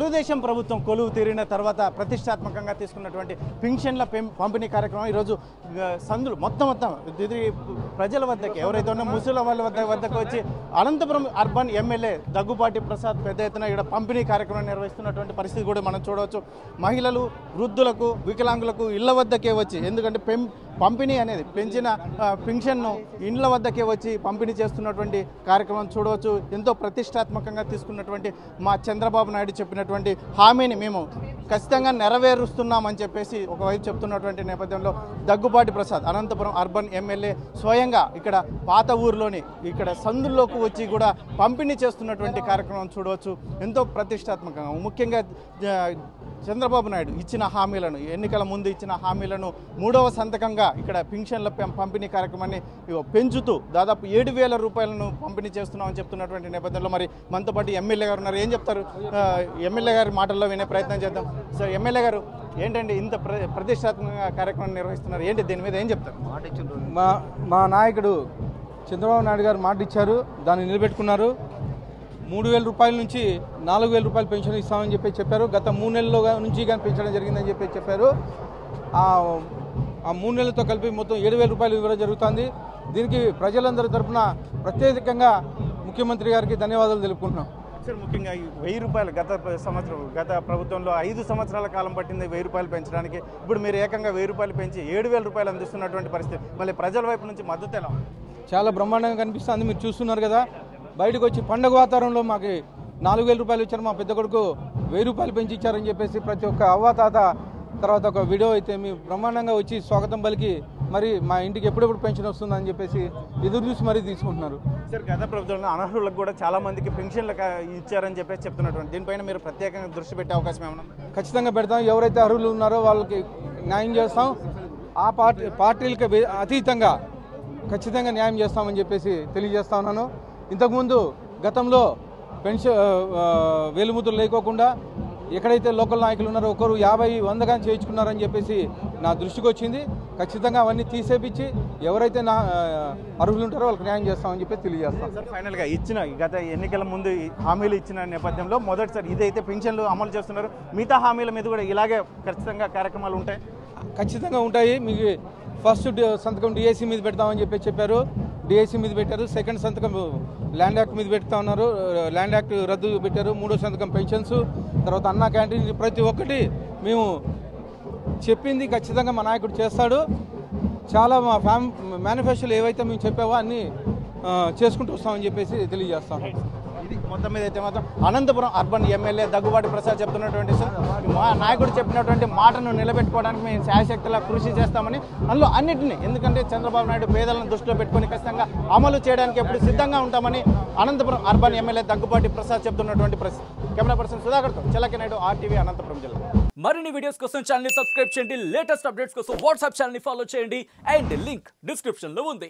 తెలుగుదేశం ప్రభుత్వం కొలువు తీరిన తర్వాత ప్రతిష్టాత్మకంగా తీసుకున్నటువంటి పింఛన్ల పంపిణీ కార్యక్రమం ఈరోజు సందులు మొత్తం ప్రజల వద్దకి ఎవరైతే ఉన్న ముసలి వాళ్ళ వద్దకు వచ్చి అనంతపురం అర్బన్ ఎమ్మెల్యే దగ్గుబాటి ప్రసాద్ పెద్ద ఎత్తున ఇక్కడ పంపిణీ కార్యక్రమం నిర్వహిస్తున్నటువంటి పరిస్థితి కూడా మనం చూడవచ్చు. మహిళలు, వృద్ధులకు, వికలాంగులకు ఇళ్ల వద్దకే వచ్చి, ఎందుకంటే పంపిణీ అనేది పెంచిన పింఛన్ను ఇండ్ల వద్దకే వచ్చి పంపిణీ చేస్తున్నటువంటి కార్యక్రమం చూడవచ్చు. ఎంతో ప్రతిష్టాత్మకంగా తీసుకున్నటువంటి మా చంద్రబాబు నాయుడు చెప్పినటువంటి హామీని మేము ఖచ్చితంగా నెరవేరుస్తున్నామని చెప్పేసి ఒకవైపు చెప్తున్నటువంటి నేపథ్యంలో దగ్గుబాటి ప్రసాద్ అనంతపురం అర్బన్ ఎమ్మెల్యే స్వయంగా ఇక్కడ పాత ఊరిలోని ఇక్కడ సందుల్లోకి వచ్చి కూడా పంపిణీ చేస్తున్నటువంటి కార్యక్రమం చూడవచ్చు. ఎంతో ప్రతిష్టాత్మకంగా ముఖ్యంగా చంద్రబాబు నాయుడు ఇచ్చిన హామీలను, ఎన్నికల ముందు ఇచ్చిన హామీలను మూడవ సంతకంగా ఇక్కడ పింఛన్ల పంపిణీ కార్యక్రమాన్ని పెంచుతూ దాదాపు 7,000 రూపాయలను పంపిణీ చేస్తున్నామని చెప్తున్నటువంటి నేపథ్యంలో మరి మనతో పాటు ఎమ్మెల్యే గారు ఉన్నారు. ఏం చెప్తారు? ఎమ్మెల్యే గారి మాటల్లో వినే ప్రయత్నం చేద్దాం. సార్, ఎమ్మెల్యే గారు ఏంటండి ఇంత ప్రతిష్టాత్మకంగా కార్యక్రమం నిర్వహిస్తున్నారు, ఏంటి దీని మీద ఏం చెప్తారు? మా నాయకుడు చంద్రబాబు నాయుడు గారు మాట ఇచ్చారు, దాన్ని నిలబెట్టుకున్నారు. 3,000 రూపాయల నుంచి 4,000 రూపాయలు పెన్షన్ ఇస్తామని చెప్పారు. గత 3 నెలల్లో నుంచి కానీ పెంచడం జరిగిందని చెప్పారు. ఆ 3 నెలలతో కలిపి మొత్తం 7,000 రూపాయలు ఇవ్వడం జరుగుతుంది. దీనికి ప్రజలందరి తరఫున ప్రత్యేకంగా ముఖ్యమంత్రి గారికి ధన్యవాదాలు తెలుపుకుంటున్నాం. సార్, ముఖ్యంగా 1,000 రూపాయలు గత ప్రభుత్వంలో 5 సంవత్సరాల కాలం పట్టింది 1,000 రూపాయలు పెంచడానికి. ఇప్పుడు మీరు ఏకంగా 1,000 రూపాయలు పెంచి 7,000 రూపాయలు అందిస్తున్నటువంటి పరిస్థితి, మళ్ళీ ప్రజల వైపు నుంచి మద్దతు ఎలా? చాలా బ్రహ్మాండంగా కనిపిస్తుంది. మీరు చూస్తున్నారు కదా, బయటకు వచ్చి పండుగ వాతావరణంలో మాకు 4,000 రూపాయలు ఇచ్చారు, మా పెద్ద కొడుకు 1,000 రూపాయలు పెంచి ఇచ్చారని చెప్పేసి ప్రతి ఒక్క అవ్వాతాత తర్వాత ఒక వీడియో అయితే మీ బ్రహ్మాండంగా వచ్చి స్వాగతం పలికి మరి మా ఇంటికి ఎప్పుడెప్పుడు పెన్షన్ వస్తుందని చెప్పేసి ఎదురు చూసి మరీ తీసుకుంటున్నారు. సార్, గత ప్రభుత్వంలో అనర్హులకు కూడా చాలా మందికి పెన్షన్లు ఇచ్చారని చెప్పేసి చెప్తున్నటువంటి దీనిపైన మీరు ప్రత్యేకంగా దృష్టి పెట్టే అవకాశం ఏమన్నా? ఖచ్చితంగా పెడతాం. ఎవరైతే అర్హులు ఉన్నారో వాళ్ళకి న్యాయం చేస్తాం. ఆ పార్టీలకి అతీతంగా ఖచ్చితంగా న్యాయం చేస్తామని చెప్పేసి తెలియజేస్తా ఉన్నాను. ఇంతకుముందు గతంలో పెన్షన్ వేలుముద్రలు లేకోకుండా ఎక్కడైతే లోకల్ నాయకులు ఉన్నారో ఒకరు 50, 100 కానీ చేయించుకున్నారని చెప్పేసి నా దృష్టికి వచ్చింది. ఖచ్చితంగా అవన్నీ తీసేపించి ఎవరైతే అర్హులు ఉంటారో వాళ్ళకి న్యాయం చేస్తామని చెప్పి తెలియజేస్తాం. సార్, ఫైనల్గా గత ఎన్నికల ముందు హామీలు ఇచ్చిన నేపథ్యంలో మొదటిసారి ఇదైతే పెన్షన్లు అమలు చేస్తున్నారు. మిగతా హామీల మీద కూడా ఇలాగే ఖచ్చితంగా కార్యక్రమాలు ఉంటాయి? ఖచ్చితంగా ఉంటాయి. మీకు ఫస్ట్ సంతకం డిఎస్సి మీద పెడతామని చెప్పారు. డిఎస్సి మీద పెట్టారు. సెకండ్ సంతకం ల్యాండ్ యాక్ట్ మీద పెడతా ఉన్నారు. ల్యాండ్ యాక్ట్ రద్దు పెట్టారు. మూడో సంతకం పెన్షన్స్, తర్వాత అన్నా క్యాంటీన్, ప్రతి ఒక్కటి మేము చెప్పింది ఖచ్చితంగా మా నాయకుడు చేస్తాడు. చాలా మా మేనిఫెస్టోలు ఏవైతే మేము చెప్పావో అన్నీ చేసుకుంటూ వస్తామని చెప్పేసి తెలియజేస్తాం. ఇది మొత్తం మీద అయితే మాత్రం అనంతపురం అర్బన్ ఎమ్మెల్యే దగ్గుబాటి ప్రసాద్ చెప్తున్నటువంటి మా నాయకుడు చెప్పినటువంటి మాటను నిలబెట్టుకోవడానికి మేము శాయశక్తిలా కృషి చేస్తామని, అందులో అన్నింటినీ, ఎందుకంటే చంద్రబాబు నాయుడు పేదలను దృష్టిలో పెట్టుకుని ఖచ్చితంగా అమలు చేయడానికి ఎప్పుడు సిద్ధంగా ఉంటామని అనంతపురం అర్బన్ ఎమ్మెల్యే దగ్గుబాటి ప్రసాద్ చెప్తున్నటువంటి పరిస్థితి. కెమెరా పర్సన్ సుధాకర్తో చెల్లకి నాయుడు, RTV అనంతపురం జిల్లా. మరిన్ని వీడియోస్ కోసం ఛానల్ ని సబ్స్క్రైబ్ చేయండి. లేటెస్ట్ అప్డేట్స్ కోసం వాట్సాప్ ఛానల్ ని ఫాలో చేయండి. అండ్ లింక్ డిస్క్రిప్షన్ లో ఉంది.